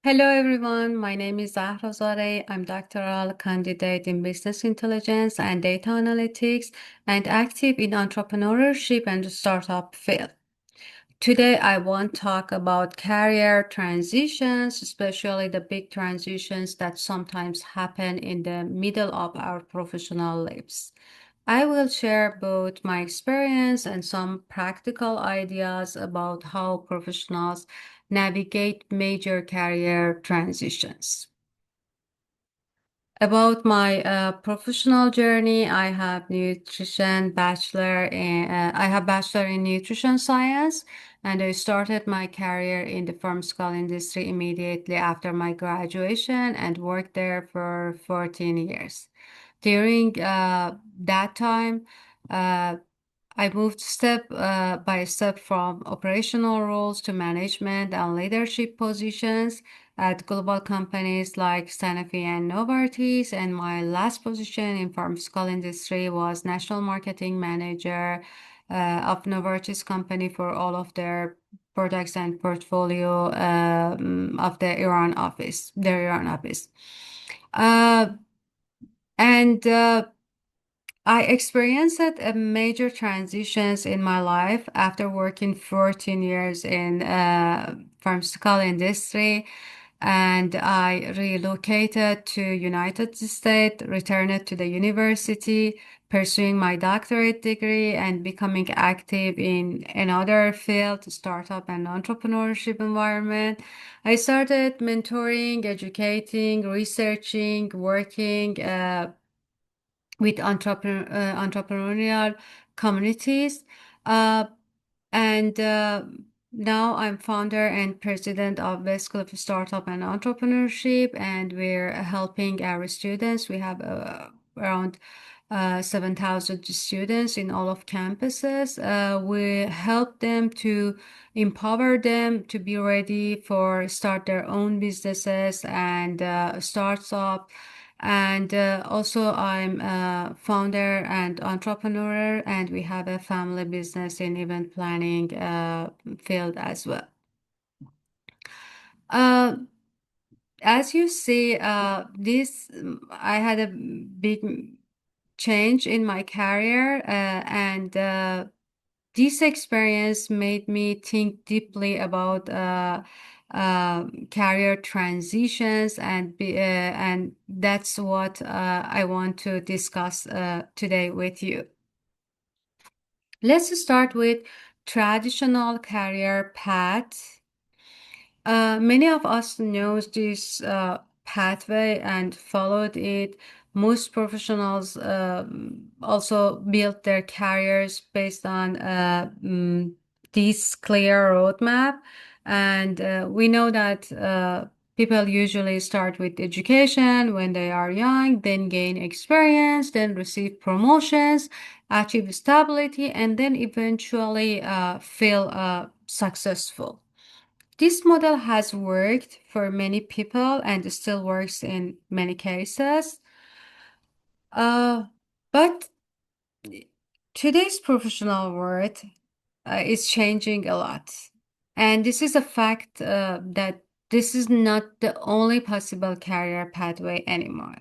Hello everyone, my name is Zahra Zarei. I'm doctoral candidate in business intelligence and data analytics and active in entrepreneurship and startup field. Today I want to talk about career transitions, especially the big transitions that sometimes happen in the middle of our professional lives. I will share both my experience and some practical ideas about how professionals navigate major career transitions. About my professional journey, I have bachelor in nutrition science, and I started my career in the pharmaceutical industry immediately after my graduation and worked there for 14 years. During that time, uh, I moved step by step from operational roles to management and leadership positions at global companies like Sanofi and Novartis. And my last position in pharmaceutical industry was national marketing manager of Novartis company for all of their products and portfolio of their Iran office. Uh, and I experienced major transitions in my life after working 14 years in pharmaceutical industry, and I relocated to United States, returned to the university, pursuing my doctorate degree and becoming active in another field, startup and entrepreneurship environment. I started mentoring, educating, researching, working with entrepreneurial communities. Uh, and now I'm founder and president of West School of Startup and Entrepreneurship, and we're helping our students. We have around 7,000 students in all of campuses. We help them to empower them to be ready for start their own businesses and startup. And also, I'm a founder and entrepreneur, and we have a family business in event planning field as well. Uh, as you see, I had a big change in my career, and this experience made me think deeply about career transitions, and that's what I want to discuss today with you. Let's start with traditional career path. Many of us knows this pathway and followed it. Most professionals also built their careers based on this clear roadmap. And we know that people usually start with education when they are young, then gain experience, then receive promotions, achieve stability, and then eventually feel successful. This model has worked for many people and still works in many cases. Uh, but today's professional world is changing a lot. And this is a fact that this is not the only possible career pathway anymore.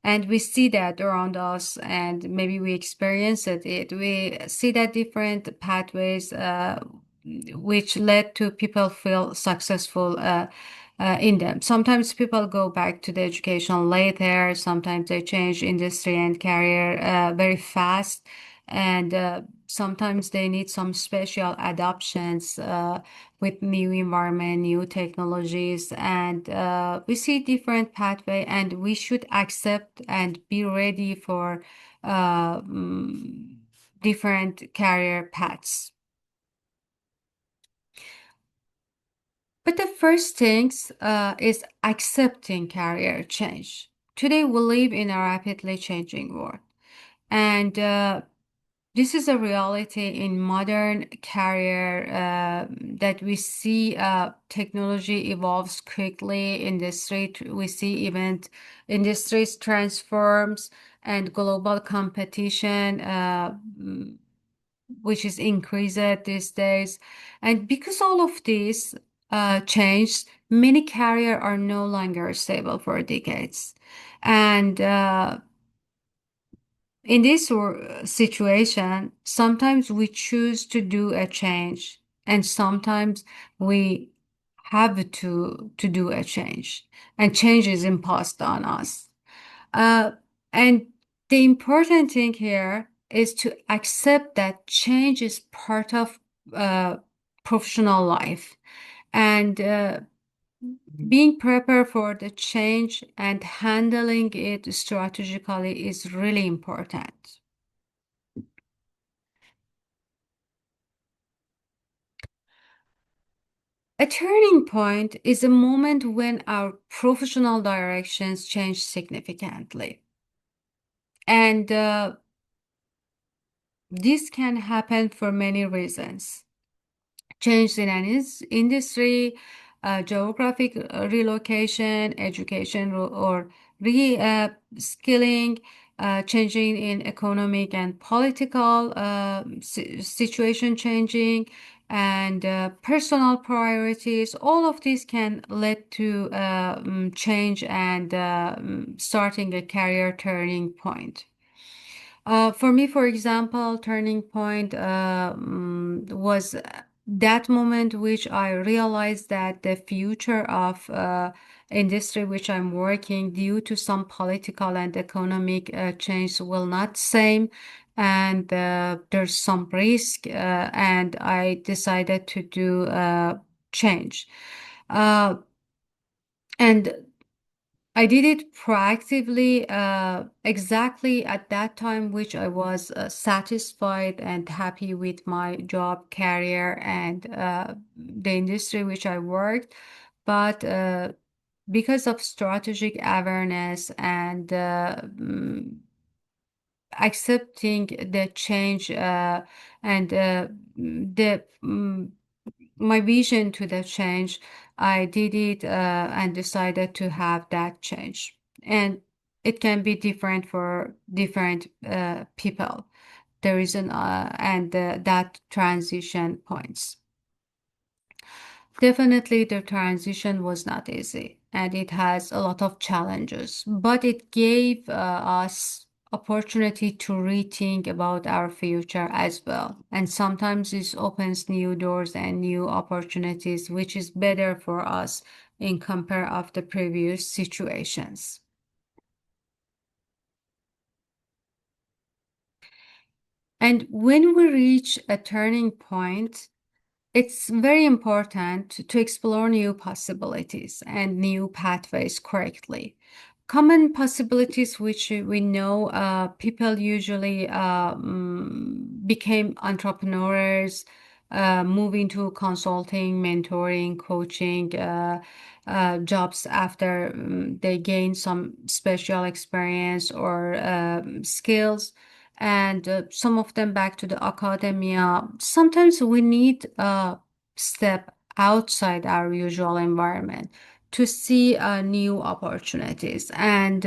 And we see that around us, and maybe we experienced it. We see that different pathways which led to people feel successful in them. Sometimes people go back to the education later, sometimes they change industry and career very fast, and sometimes they need some special adoptions with new environment, new technologies, and we see different pathway, and we should accept and be ready for different career paths. But the first things is accepting career change. Today we live in a rapidly changing world, and this is a reality in modern career that we see technology evolves quickly, we see event industries transforms and global competition which is increased these days. And because all of this changed, many careers are no longer stable for decades. And in this situation, sometimes we choose to do a change, and sometimes we have to do a change, and change is imposed on us. And the important thing here is to accept that change is part of professional life, and being prepared for the change and handling it strategically is really important. A turning point is a moment when our professional directions change significantly. And this can happen for many reasons. Change in an industry, geographic relocation, education or re-skilling, changing in economic and political situation changing, and personal priorities. All of these can lead to change and starting a career turning point. For me, for example, turning point was that moment which I realized that the future of industry which I'm working due to some political and economic change will not same, and there's some risk, and I decided to do change. And I did it proactively, exactly at that time, which I was satisfied and happy with my job, career, and the industry which I worked. But because of strategic awareness and accepting the change and my vision to the change, I did it and decided to have that change. And it can be different for different people. The reason and that transition points. Definitely, the transition was not easy and it has a lot of challenges, but it gave us opportunity to rethink about our future as well. And sometimes this opens new doors and new opportunities, which is better for us in compare of the previous situations. And when we reach a turning point, it's very important to explore new possibilities and new pathways correctly. Common possibilities which we know people usually became entrepreneurs, moving to consulting, mentoring, coaching jobs after they gain some special experience or skills, and some of them back to the academia. Sometimes we need a step outside our usual environment to see new opportunities, and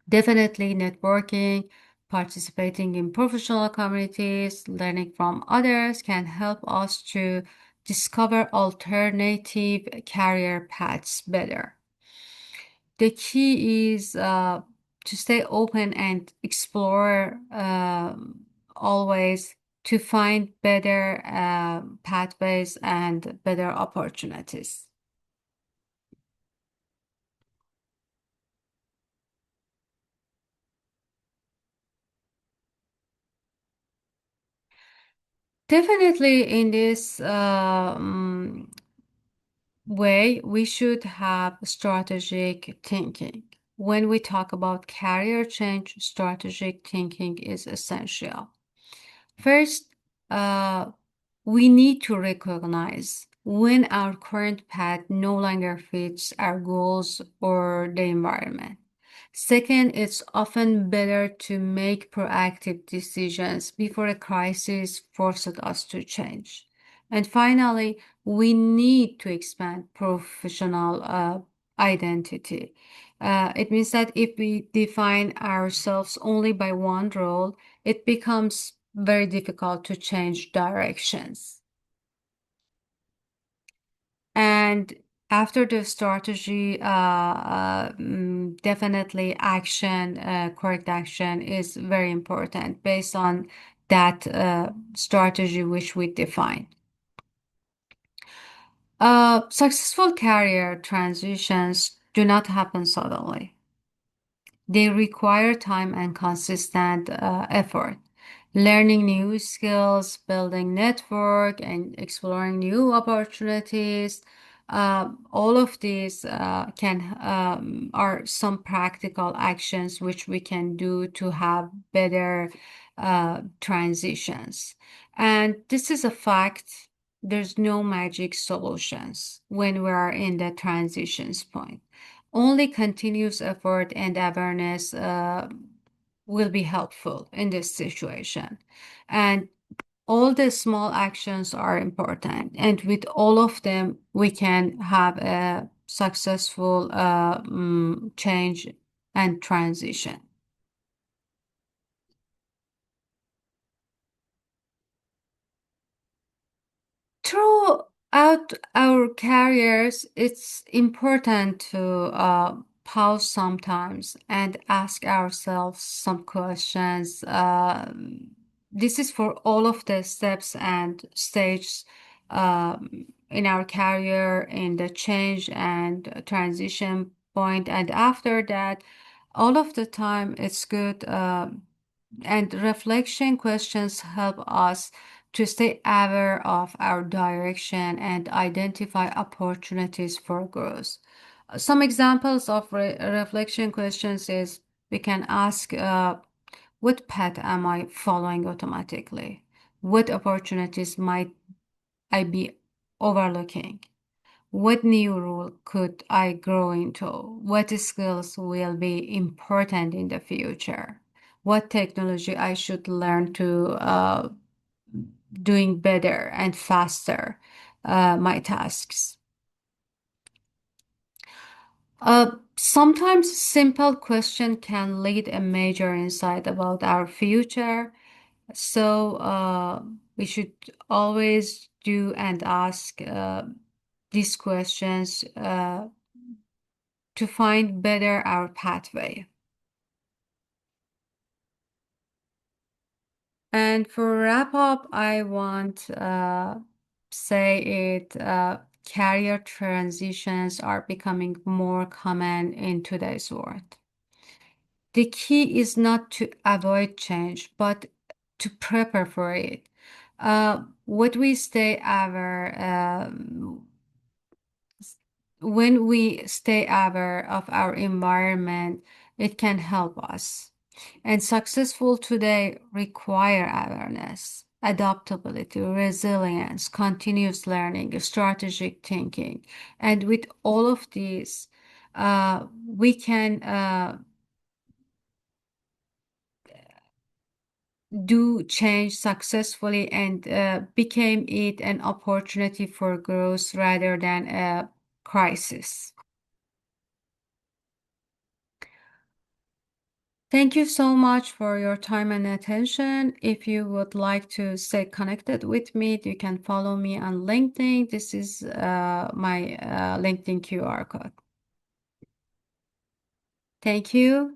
definitely networking, participating in professional communities, learning from others can help us to discover alternative career paths better. The key is to stay open and explore always to find better pathways and better opportunities. Definitely in this way, we should have strategic thinking. When we talk about career change, strategic thinking is essential. First, we need to recognize when our current path no longer fits our goals or the environment. Second, it's often better to make proactive decisions before a crisis forces us to change. And finally, we need to expand professional identity. It means that if we define ourselves only by one role, it becomes very difficult to change directions. And After the strategy, definitely action, correct action is very important based on that strategy which we define. Successful career transitions do not happen suddenly. They require time and consistent effort. Learning new skills, building network, and exploring new opportunities. All of these are some practical actions which we can do to have better transitions. And this is a fact. There's no magic solutions when we are in the transitions point. Only continuous effort and awareness will be helpful in this situation. And all the small actions are important. And with all of them, we can have a successful change and transition. Throughout our careers, it's important to pause sometimes and ask ourselves some questions. This is for all of the steps and stages in our career, in the change and transition point. And after that, all of the time, it's good. And reflection questions help us to stay aware of our direction and identify opportunities for growth. Some examples of reflection questions is we can ask, what path am I following automatically? What opportunities might I be overlooking? What new role could I grow into? What skills will be important in the future? What technology I should learn to doing better and faster my tasks. Sometimes simple question can lead a major insight about our future. So we should always do and ask these questions to find better our pathway. And for wrap up, I want say it career transitions are becoming more common in today's world. The key is not to avoid change, but to prepare for it. What we stay aware, when we stay aware of our environment, it can help us. And successful today require awareness, adaptability, resilience, continuous learning, strategic thinking. And with all of these, we can do change successfully and became it an opportunity for growth rather than a crisis. Thank you so much for your time and attention. If you would like to stay connected with me, you can follow me on LinkedIn. This is my LinkedIn QR code. Thank you.